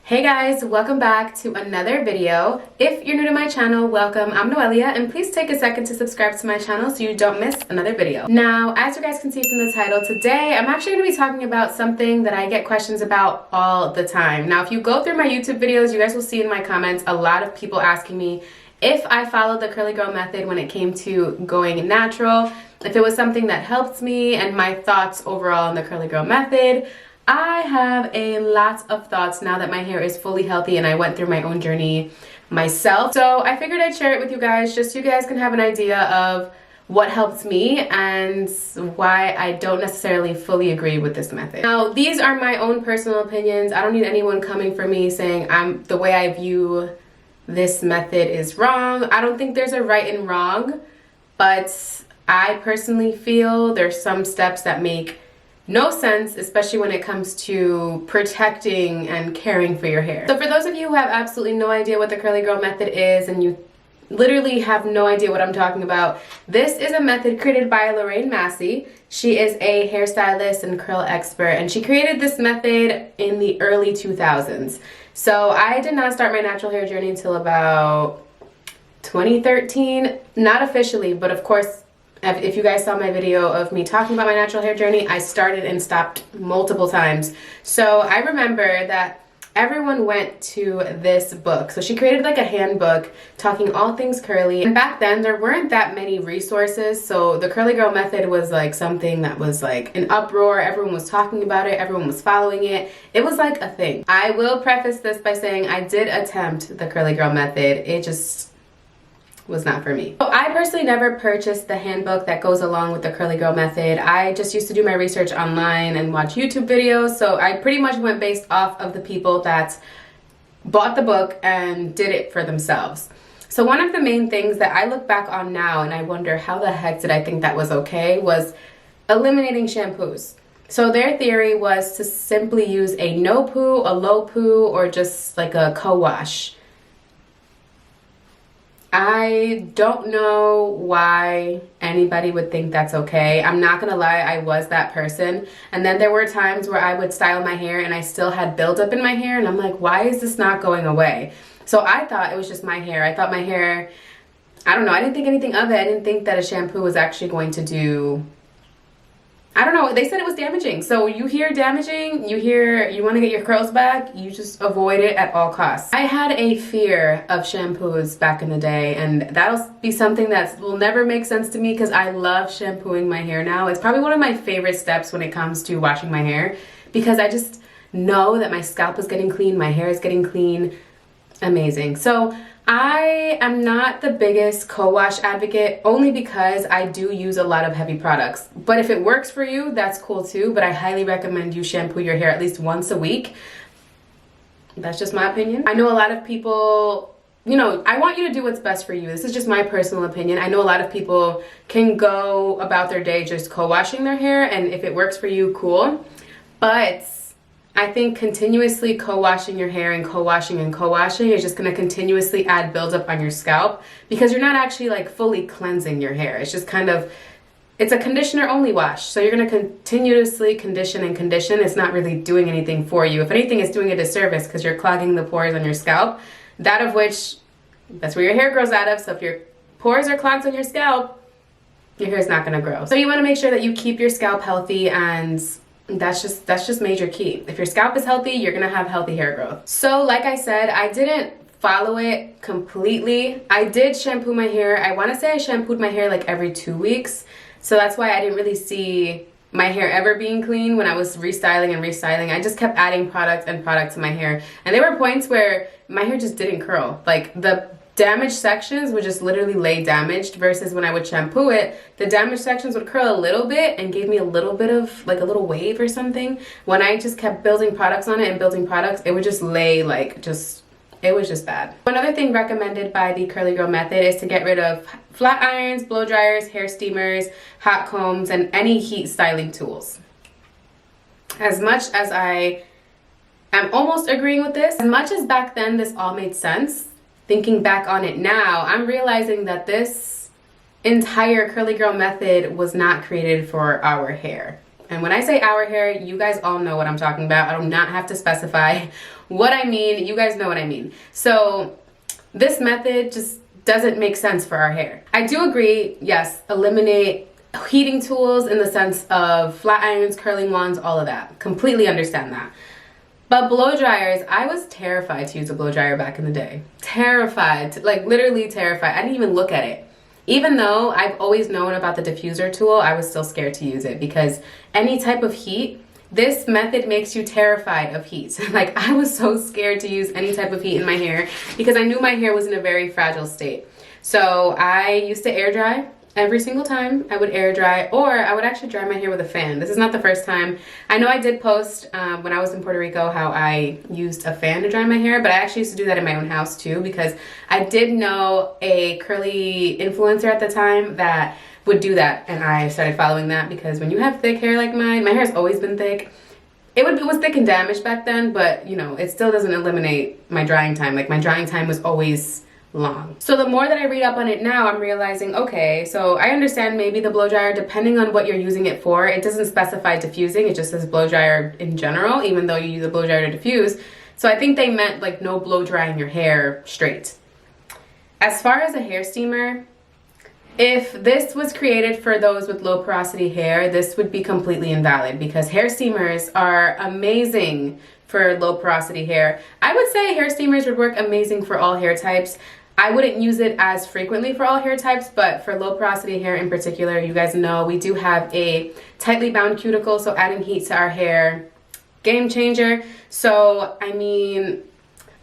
Hey guys, welcome back to another video. If you're new to my channel, welcome. I'm Noelia, and please take a second to subscribe to my channel so you don't miss another video. Now, as you guys can see from the title, today I'm actually going to be talking about something that I get questions about all the time. Now, if you go through my YouTube videos, you guys will see in my comments a lot of people asking me if I followed the curly girl method when it came to going natural, if it was something that helped me, and my thoughts overall on the curly girl method. I have a lot of thoughts now that my hair is fully healthy and I went through my own journey myself. So I figured I'd share it with you guys just so you guys can have an idea of what helped me and why I don't necessarily fully agree with this method. Now, these are my own personal opinions. I don't need anyone coming for me saying the way I view this method is wrong. I don't think there's a right and wrong, but I personally feel there's some steps that make no sense, especially when it comes to protecting and caring for your hair. So for those of you who have absolutely no idea what the curly girl method is and you literally have no idea what I'm talking about, this is a method created by Lorraine Massey. She is a hairstylist and curl expert, and she created this method in the early 2000s. So I did not start my natural hair journey until about 2013, not officially, but of course, if you guys saw my video of me talking about my natural hair journey, I started and stopped multiple times. So I remember that everyone went to this book. So she created like a handbook talking all things curly. And back then there weren't that many resources. So the curly girl method was like something that was like an uproar. Everyone was talking about it. Everyone was following it. It was like a thing. I will preface this by saying I did attempt the curly girl method. It just was not for me. So I personally never purchased the handbook that goes along with the curly girl method. I just used to do my research online and watch YouTube videos. So I pretty much went based off of the people that bought the book and did it for themselves. So one of the main things that I look back on now and I wonder how the heck did I think that was okay was eliminating shampoos. So their theory was to simply use a no poo, a low poo, or just like a co-wash. I don't know why anybody would think that's okay. I'm not gonna lie, I was that person. And then there were times where I would style my hair and I still had buildup in my hair and I'm like, why is this not going away? So I thought it was just my hair. I thought my hair, I don't know, I didn't think anything of it. I didn't think that a shampoo was actually going to do, I don't know, they said it was damaging. So you hear damaging, you hear you want to get your curls back, you just avoid it at all costs. I had a fear of shampoos back in the day, and that'll be something that will never make sense to me because I love shampooing my hair now. It's probably one of my favorite steps when it comes to washing my hair because I just know that my scalp is getting clean, my hair is getting clean. Amazing. So I am not the biggest co-wash advocate only because I do use a lot of heavy products. But if it works for you, that's cool too. But I highly recommend you shampoo your hair at least once a week. That's just my opinion. I know a lot of people, you know, I want you to do what's best for you. This is just my personal opinion. I know a lot of people can go about their day just co-washing their hair, and if it works for you, cool. But I think continuously co-washing your hair and co-washing is just going to continuously add buildup on your scalp because you're not actually like fully cleansing your hair. It's just kind of, it's a conditioner only wash. So you're going to continuously condition and condition. It's not really doing anything for you. If anything, it's doing a disservice because you're clogging the pores on your scalp, that of which, that's where your hair grows out of. So if your pores are clogged on your scalp, your hair is not going to grow. So you want to make sure that you keep your scalp healthy, and that's just major key. If your scalp is healthy, you're gonna have healthy hair growth. So like I said, I didn't follow it completely. I did shampoo my hair. I want to say I shampooed my hair like every 2 weeks. So that's why I didn't really see my hair ever being clean when I was restyling and restyling. I just kept adding product and product to my hair. And there were points where my hair just didn't curl. Like the damaged sections would just literally lay damaged versus when I would shampoo it, the damaged sections would curl a little bit and gave me a little bit of like a little wave or something. When I just kept building products on it and building products, it would just lay like it was just bad. Another thing recommended by the curly girl method is to get rid of flat irons, blow dryers, hair steamers, hot combs, and any heat styling tools. As much as I am almost agreeing with this, as much as back then this all made sense, thinking back on it now, I'm realizing that this entire curly girl method was not created for our hair. And when I say our hair, you guys all know what I'm talking about. I do not have to specify what I mean, you guys know what I mean. So this method just doesn't make sense for our hair. I do agree, yes, eliminate heating tools in the sense of flat irons, curling wands, all of that. Completely understand that. But blow dryers, I was terrified to use a blow dryer back in the day. Terrified, like literally terrified. I didn't even look at it. Even though I've always known about the diffuser tool, I was still scared to use it because any type of heat, this method makes you terrified of heat. Like I was so scared to use any type of heat in my hair because I knew my hair was in a very fragile state. So I used to air dry. Every single time I would air dry, or I would actually dry my hair with a fan. This is not the first time. I know I did post when I was in Puerto Rico how I used a fan to dry my hair, but I actually used to do that in my own house too because I did know a curly influencer at the time that would do that, and I started following that because when you have thick hair like mine, my hair has always been thick. It was thick and damaged back then, but you know, it still doesn't eliminate my drying time. Like my drying time was always long. So the more that I read up on it now, I'm realizing, okay, so I understand maybe the blow dryer, depending on what you're using it for, it doesn't specify diffusing, it just says blow dryer in general, even though you use a blow dryer to diffuse. So I think they meant like no blow drying your hair straight. As far as a hair steamer, if this was created for those with low porosity hair, this would be completely invalid because hair steamers are amazing for low porosity hair. I would say hair steamers would work amazing for all hair types. I wouldn't use it as frequently for all hair types, but for low porosity hair in particular, you guys know we do have a tightly bound cuticle, so adding heat to our hair, game changer. So, I mean,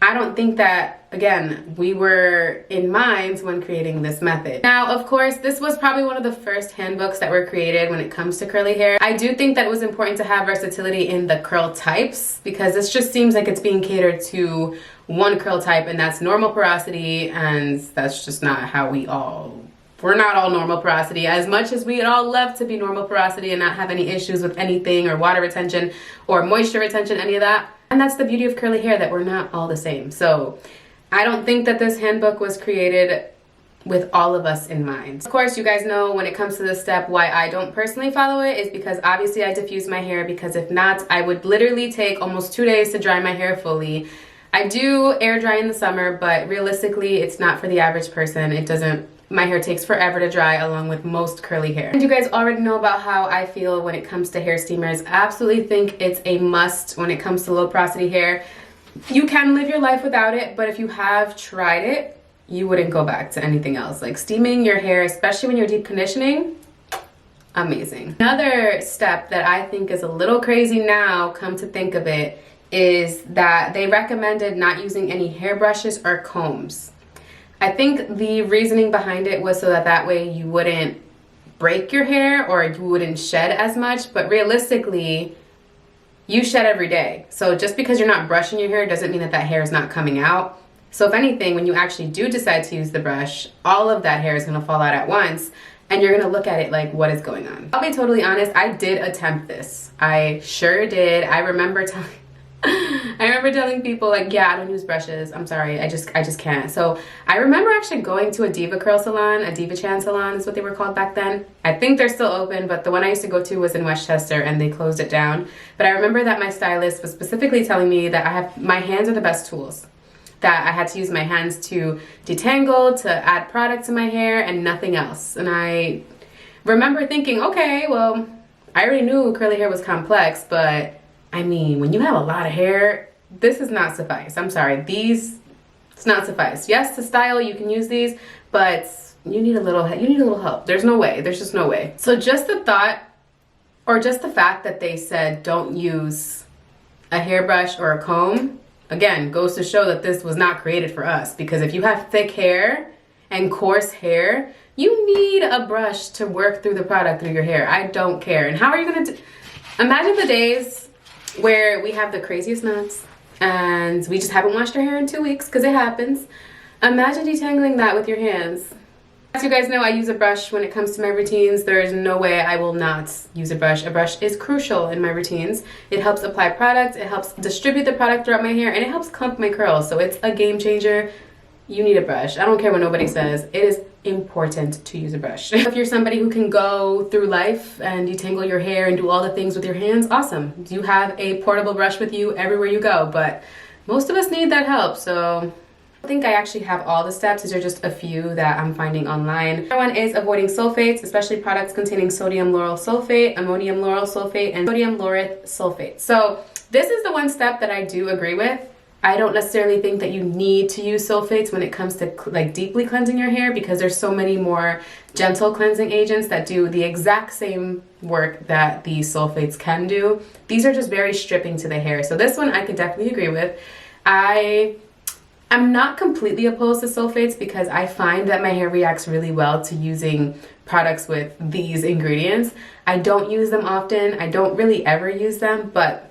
I don't think that, again, we were in minds when creating this method. Now, of course, this was probably one of the first handbooks that were created when it comes to curly hair. I do think that it was important to have versatility in the curl types because this just seems like it's being catered to one curl type, and that's normal porosity, and that's just not how we're not all normal porosity. As much as we'd all love to be normal porosity and not have any issues with anything or water retention or moisture retention, any of that. And that's the beauty of curly hair, that we're not all the same. So I don't think that this handbook was created with all of us in mind. Of course, you guys know when it comes to this step, why I don't personally follow it is because obviously I diffuse my hair, because if not, I would literally take almost 2 days to dry my hair fully. I do air dry in the summer, but realistically, it's not for the average person. My hair takes forever to dry along with most curly hair. And you guys already know about how I feel when it comes to hair steamers. I absolutely think it's a must when it comes to low porosity hair. You can live your life without it, but if you have tried it, you wouldn't go back to anything else. Like steaming your hair, especially when you're deep conditioning, amazing. Another step that I think is a little crazy now, come to think of it, is that they recommended not using any hairbrushes or combs. I think the reasoning behind it was so that way you wouldn't break your hair or you wouldn't shed as much, but realistically, you shed every day. So just because you're not brushing your hair doesn't mean that hair is not coming out. So if anything, when you actually do decide to use the brush, all of that hair is gonna fall out at once, and you're gonna look at it like, what is going on? I'll be totally honest, I did attempt this. I sure did. I remember telling people like, yeah, I don't use brushes. I'm sorry, I just can't. So I remember actually going to a Diva Curl salon, a Diva Chan salon is what they were called back then. I think they're still open, but the one I used to go to was in Westchester and they closed it down. But I remember that my stylist was specifically telling me that my hands are the best tools. That I had to use my hands to detangle, to add product to my hair, and nothing else. And I remember thinking, okay, well, I already knew curly hair was complex, but I mean, when you have a lot of hair, this is not suffice. I'm sorry, it's not suffice. Yes, to style, you can use these, but you need a little help. There's just no way. So just the thought, or just the fact that they said don't use a hairbrush or a comb, again, goes to show that this was not created for us, because if you have thick hair and coarse hair, you need a brush to work through the product through your hair. I don't care. And how are you gonna imagine the days where we have the craziest knots and we just haven't washed our hair in 2 weeks, because it happens. Imagine detangling that with your hands. As you guys know, I use a brush when it comes to my routines. There is no way I will not use a brush. A brush is crucial in my routines. It helps apply product, it helps distribute the product throughout my hair, and it helps clump my curls. So it's a game changer. You need a brush. I don't care what nobody says. It is important to use a brush. If you're somebody who can go through life and detangle your hair and do all the things with your hands, awesome. You have a portable brush with you everywhere you go. But most of us need that help. So I think I actually have all the steps. These are just a few that I'm finding online. Another one is avoiding sulfates, especially products containing sodium lauryl sulfate, ammonium lauryl sulfate, and sodium laureth sulfate. So this is the one step that I do agree with. I don't necessarily think that you need to use sulfates when it comes to like deeply cleansing your hair, because there's so many more gentle cleansing agents that do the exact same work that the sulfates can do. These are just very stripping to the hair. So this one I could definitely agree with. I'm not completely opposed to sulfates because I find that my hair reacts really well to using products with these ingredients. I don't use them often. I don't really ever use them, but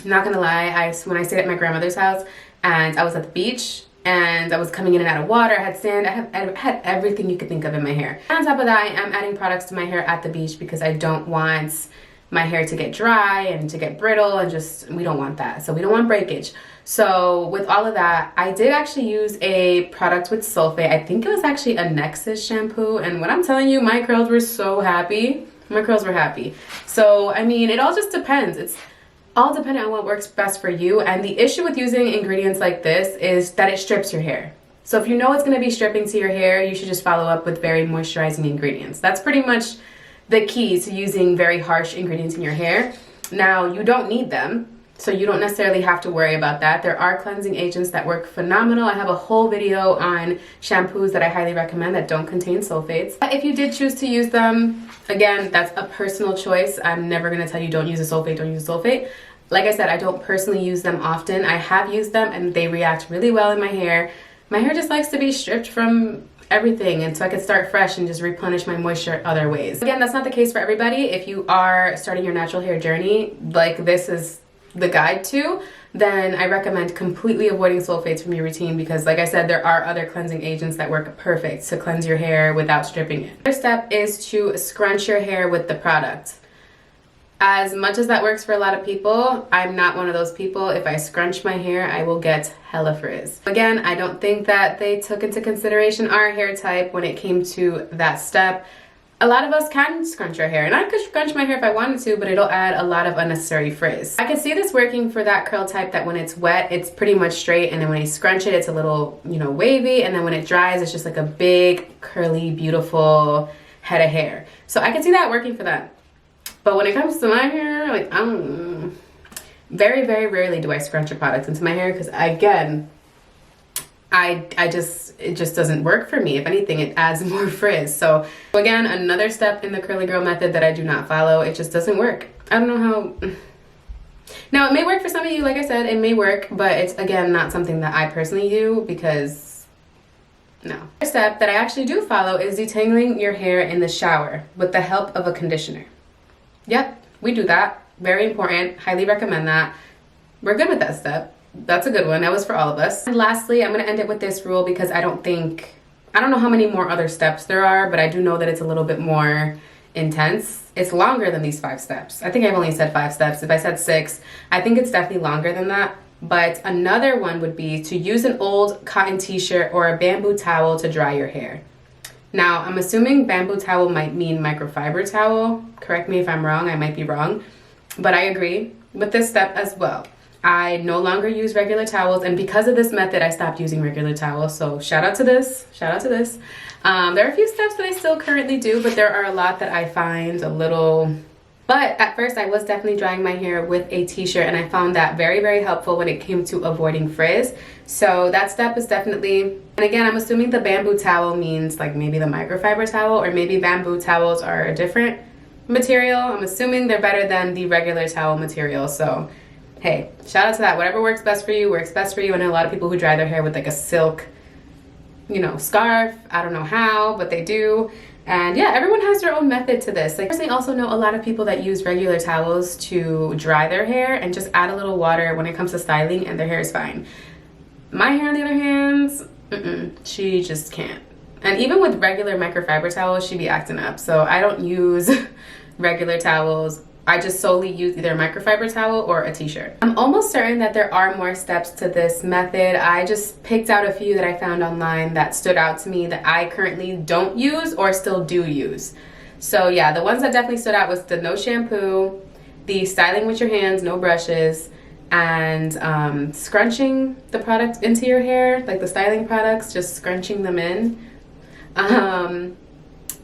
I'm not gonna lie, when I stayed at my grandmother's house and I was at the beach and I was coming in and out of water, I had sand, I had everything you could think of in my hair. And on top of that, I am adding products to my hair at the beach because I don't want my hair to get dry and to get brittle, and we don't want that. So we don't want breakage. So with all of that, I did actually use a product with sulfate. I think it was actually a Nexus shampoo. And when I'm telling you, my curls were so happy. My curls were happy. So, I mean, it all just depends. It's all dependent on what works best for you. And the issue with using ingredients like this is that it strips your hair. So if you know it's gonna be stripping to your hair, you should just follow up with very moisturizing ingredients. That's pretty much the key to using very harsh ingredients in your hair. Now, you don't need them, so you don't necessarily have to worry about that. There are cleansing agents that work phenomenal. I have a whole video on shampoos that I highly recommend that don't contain sulfates. But if you did choose to use them, again, that's a personal choice. I'm never gonna tell you don't use a sulfate, don't use a sulfate. Like I said, I don't personally use them often. I have used them and they react really well in my hair. My hair just likes to be stripped from everything, and so I could start fresh and just replenish my moisture other ways. Again, that's not the case for everybody. If you are starting your natural hair journey, like this is the guide to, then I recommend completely avoiding sulfates from your routine because, like I said, there are other cleansing agents that work perfect to cleanse your hair without stripping it. First step is to scrunch your hair with the product. As much as that works for a lot of people, I'm not one of those people. If I scrunch my hair, I will get hella frizz. Again, I don't think that they took into consideration our hair type when it came to that step. A lot of us can scrunch our hair, and I could scrunch my hair if I wanted to, but it'll add a lot of unnecessary frizz. I can see this working for that curl type that when it's wet, it's pretty much straight, and then when you scrunch it, it's a little, wavy, and then when it dries, it's just like a big, curly, beautiful head of hair. So I can see that working for that. But when it comes to my hair, like, very, very rarely do I scrunch a product into my hair because, again, it just doesn't work for me. If anything, it adds more frizz. So again, another step in the curly girl method that I do not follow. It just doesn't work. I don't know how. Now, it may work for some of you. Like I said, it may work, but it's, again, not something that I personally do because no. The step that I actually do follow is detangling your hair in the shower with the help of a conditioner. Yep, we do that. Very important. Highly recommend that. We're good with that step. That's a good one. That was for all of us. And lastly, I'm going to end it with this rule because I don't know how many more other steps there are, but I do know that it's a little bit more intense. It's longer than these 5 steps. I think I've only said 5 steps. If I said 6, I think it's definitely longer than that. But another one would be to use an old cotton t-shirt or a bamboo towel to dry your hair. Now, I'm assuming bamboo towel might mean microfiber towel. Correct me if I'm wrong, I might be wrong. But I agree with this step as well. I no longer use regular towels, and because of this method, I stopped using regular towels. So shout out to this, shout out to this. There are a few steps that I still currently do, but there are a lot that I find a little... But at first, I was definitely drying my hair with a t-shirt, and I found that very, very helpful when it came to avoiding frizz. So that step is definitely, and again, I'm assuming the bamboo towel means like maybe the microfiber towel, or maybe bamboo towels are a different material. I'm assuming they're better than the regular towel material. So hey, shout out to that. Whatever works best for you works best for you. I know a lot of people who dry their hair with like a silk, scarf. I don't know how, but they do. And yeah, everyone has their own method to this. Like, I personally also know a lot of people that use regular towels to dry their hair and just add a little water when it comes to styling, and their hair is fine. My hair, on the other hand, she just can't. And even with regular microfiber towels, she be acting up. So I don't use regular towels. I just solely use either a microfiber towel or a t-shirt. I'm almost certain that there are more steps to this method. I just picked out a few that I found online that stood out to me that I currently don't use or still do use. So yeah, the ones that definitely stood out was the no shampoo, the styling with your hands, no brushes, and scrunching the product into your hair, like the styling products, just scrunching them in.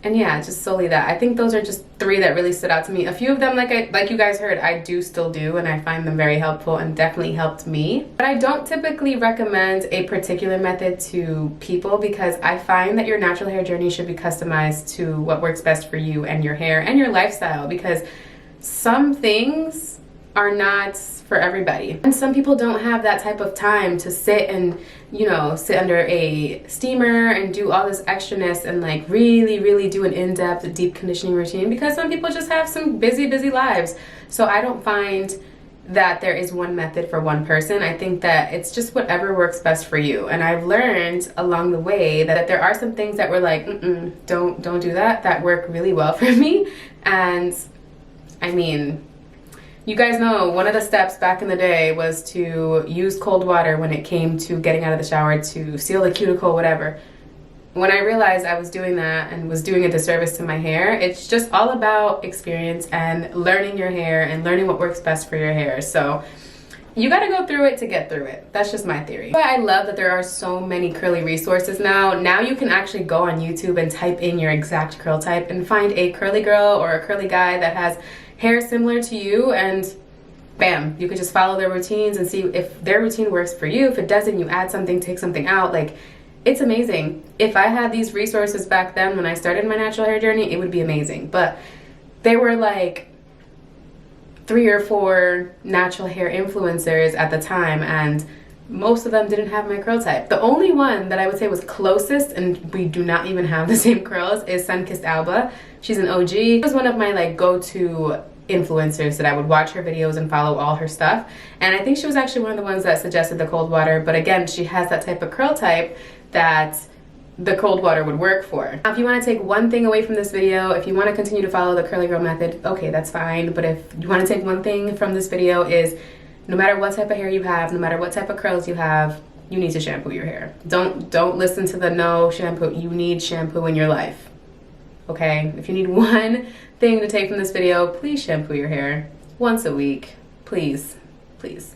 And yeah, just solely that. I think those are just 3 that really stood out to me. A few of them, like you guys heard, I do still do, and I find them very helpful and definitely helped me. But I don't typically recommend a particular method to people because I find that your natural hair journey should be customized to what works best for you and your hair and your lifestyle, because some things are not for everybody. And some people don't have that type of time to sit and, you know, sit under a steamer and do all this extraness and like really do an in-depth deep conditioning routine, because some people just have some busy lives. So I don't find that there is one method for one person. I think that it's just whatever works best for you. And I've learned along the way that there are some things that were like, don't do that work really well for me. And I mean, you guys know one of the steps back in the day was to use cold water when it came to getting out of the shower to seal the cuticle, whatever. When I realized I was doing that and was doing a disservice to my hair, it's just all about experience and learning your hair and learning what works best for your hair. So you gotta go through it to get through it. That's just my theory. But I love that there are so many curly resources now. Now you can actually go on YouTube and type in your exact curl type and find a curly girl or a curly guy that has hair similar to you, and bam, you could just follow their routines and see if their routine works for you. If it doesn't, you add something, take something out. Like, it's amazing. If I had these resources back then when I started my natural hair journey, it would be amazing. But they were like 3 or 4 natural hair influencers at the time, and most of them didn't have my curl type. The only one that I would say was closest, and we do not even have the same curls, is Sunkissed Alba. She's an OG. She was one of my like go-to influencers that I would watch her videos and follow all her stuff. And I think she was actually one of the ones that suggested the cold water. But again, she has that type of curl type that the cold water would work for. Now, if you want to take one thing away from this video, if you want to continue to follow the curly girl method, okay, that's fine. But if you want to take one thing from this video, is no matter what type of hair you have, no matter what type of curls you have, you need to shampoo your hair. Don't listen to the no shampoo. You need shampoo in your life. Okay? If you need one thing to take from this video, please shampoo your hair once a week. Please.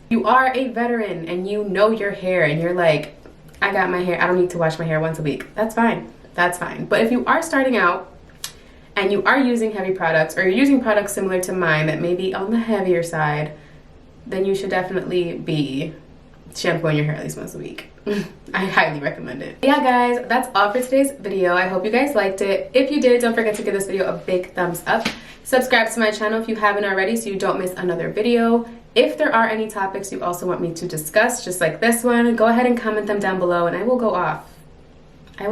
You are a veteran and you know your hair and you're like, I got my hair, I don't need to wash my hair once a week. That's fine. But if you are starting out and you are using heavy products, or you're using products similar to mine that may be on the heavier side, then you should definitely be shampooing your hair at least once a week. I highly recommend it. Yeah guys, that's all for today's video. I hope you guys liked it. If you did, don't forget to give this video a big thumbs up. Subscribe to my channel if you haven't already so you don't miss another video. If there are any topics you also want me to discuss, just like this one, go ahead and comment them down below and I will go off. I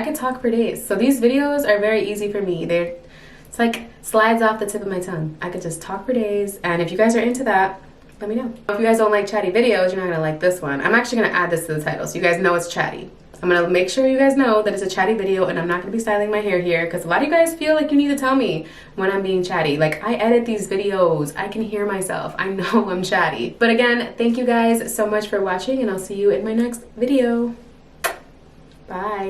could talk for days. So these videos are very easy for me. It's like slides off the tip of my tongue. I could just talk for days, and if you guys are into that, let me know. If you guys don't like chatty videos, you're not gonna like this one. I'm actually gonna add this to the title so you guys know it's chatty. I'm gonna make sure you guys know that it's a chatty video, and I'm not gonna be styling my hair here because a lot of you guys feel like you need to tell me when I'm being chatty. Like, I edit these videos, I can hear myself, I know I'm chatty. But again, thank you guys so much for watching, and I'll see you in my next video. Bye.